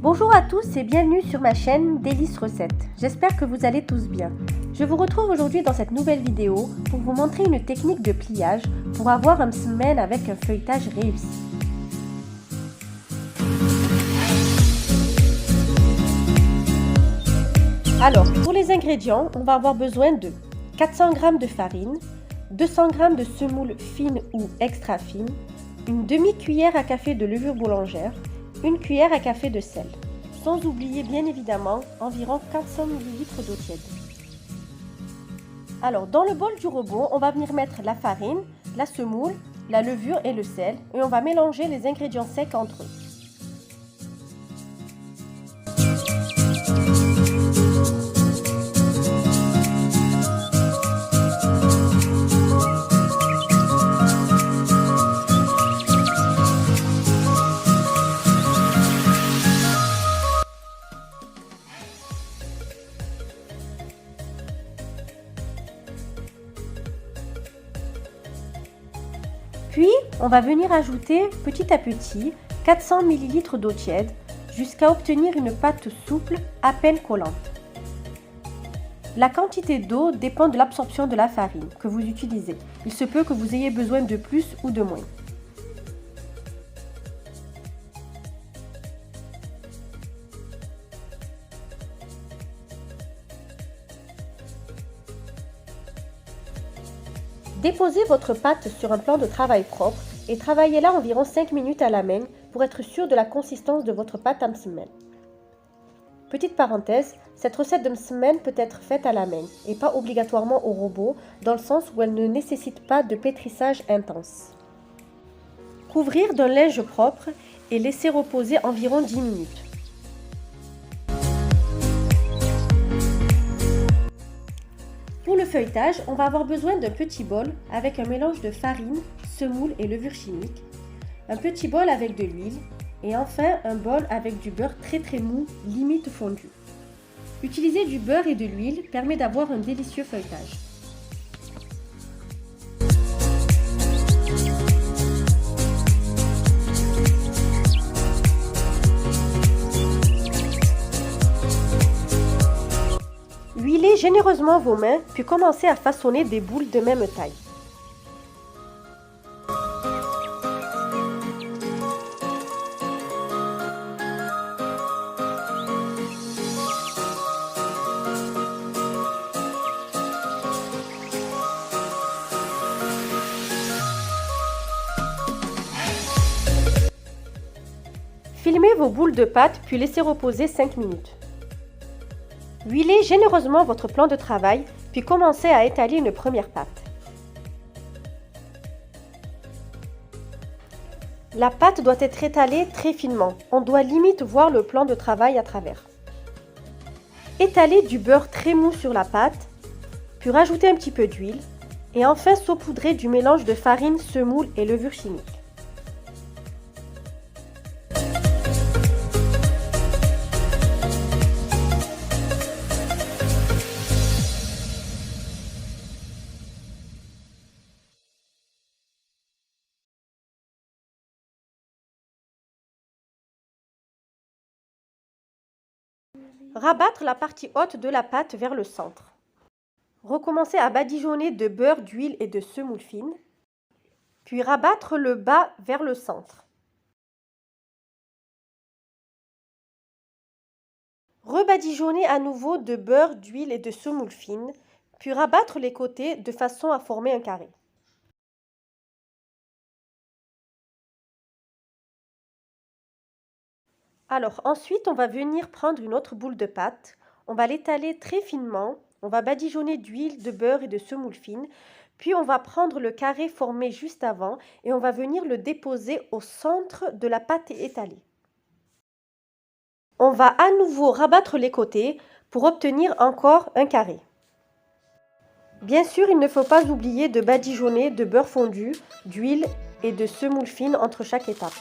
Bonjour à tous et bienvenue sur ma chaîne Délices Recettes. J'espère que vous allez tous bien. Je vous retrouve aujourd'hui dans cette nouvelle vidéo pour vous montrer une technique de pliage pour avoir un msemen avec un feuilletage réussi. Alors, pour les ingrédients, on va avoir besoin de 400 g de farine, 200 g de semoule fine ou extra fine, une demi-cuillère à café de levure boulangère, une cuillère à café de sel. Sans oublier bien évidemment environ 400 ml d'eau tiède. Alors dans le bol du robot, on va venir mettre la farine, la semoule, la levure et le sel et on va mélanger les ingrédients secs entre eux. Puis, on va venir ajouter petit à petit 400 ml d'eau tiède jusqu'à obtenir une pâte souple à peine collante. La quantité d'eau dépend de l'absorption de la farine que vous utilisez. Il se peut que vous ayez besoin de plus ou de moins. Déposez votre pâte sur un plan de travail propre et travaillez-la environ 5 minutes à la main pour être sûr de la consistance de votre pâte à msemen. Petite parenthèse, cette recette de msemen peut être faite à la main et pas obligatoirement au robot dans le sens où elle ne nécessite pas de pétrissage intense. Couvrir d'un linge propre et laisser reposer environ 10 minutes. Pour le feuilletage, on va avoir besoin d'un petit bol avec un mélange de farine, semoule et levure chimique, un petit bol avec de l'huile et enfin un bol avec du beurre très mou, limite fondu. Utiliser du beurre et de l'huile permet d'avoir un délicieux feuilletage. Huilez généreusement vos mains, puis commencez à façonner des boules de même taille. Filmez vos boules de pâte, puis laissez reposer 5 minutes. Huilez généreusement votre plan de travail, puis commencez à étaler une première pâte. La pâte doit être étalée très finement, on doit limite voir le plan de travail à travers. Étalez du beurre très mou sur la pâte, puis rajoutez un petit peu d'huile, et enfin saupoudrez du mélange de farine, semoule et levure chimique. Rabattre la partie haute de la pâte vers le centre. Recommencez à badigeonner de beurre, d'huile et de semoule fine, puis rabattre le bas vers le centre. Rebadigeonner à nouveau de beurre, d'huile et de semoule fine, puis rabattre les côtés de façon à former un carré. Alors ensuite, on va venir prendre une autre boule de pâte, on va l'étaler très finement, on va badigeonner d'huile, de beurre et de semoule fine, puis on va prendre le carré formé juste avant et on va venir le déposer au centre de la pâte étalée. On va à nouveau rabattre les côtés pour obtenir encore un carré. Bien sûr, il ne faut pas oublier de badigeonner de beurre fondu, d'huile et de semoule fine entre chaque étape.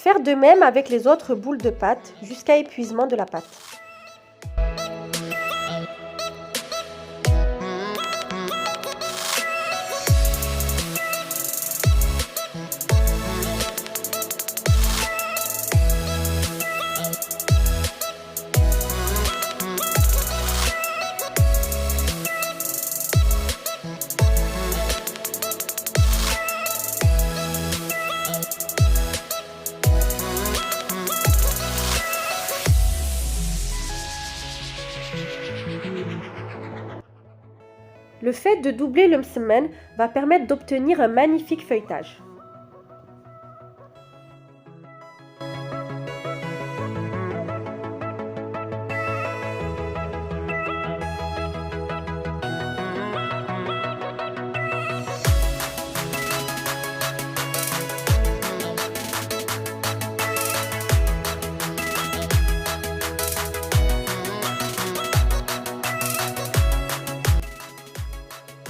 Faire de même avec les autres boules de pâte jusqu'à épuisement de la pâte. Le fait de doubler le msemen va permettre d'obtenir un magnifique feuilletage.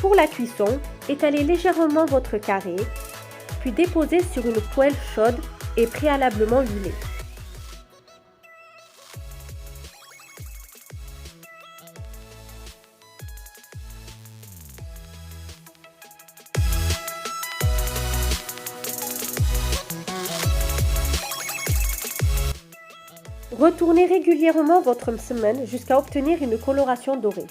Pour la cuisson, étalez légèrement votre carré, puis déposez sur une poêle chaude et préalablement huilée. Retournez régulièrement votre msemen jusqu'à obtenir une coloration dorée.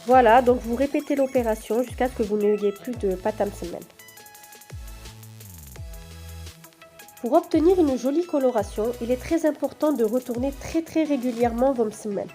Voilà, donc vous répétez l'opération jusqu'à ce que vous n'ayez plus de pâte à msemen. Pour obtenir une jolie coloration, il est très important de retourner très régulièrement vos msemen.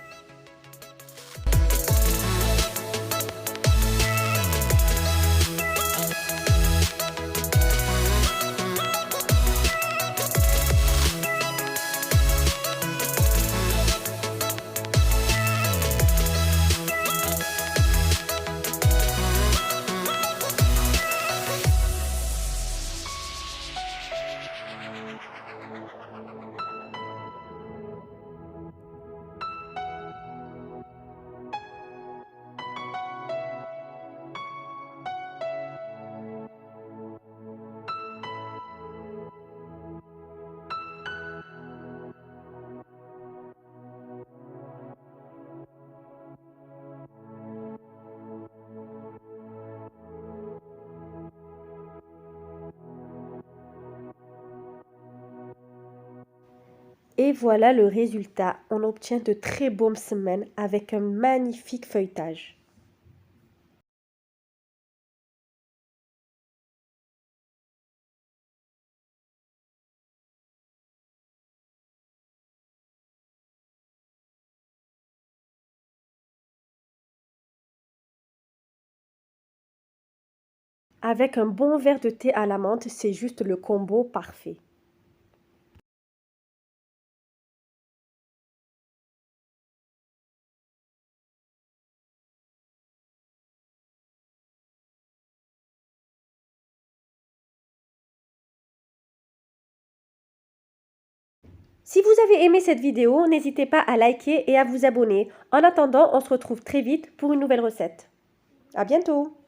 Et voilà le résultat, on obtient de très beaux msemen avec un magnifique feuilletage. Avec un bon verre de thé à la menthe, c'est juste le combo parfait. Si vous avez aimé cette vidéo, n'hésitez pas à liker et à vous abonner. En attendant, on se retrouve très vite pour une nouvelle recette. À bientôt!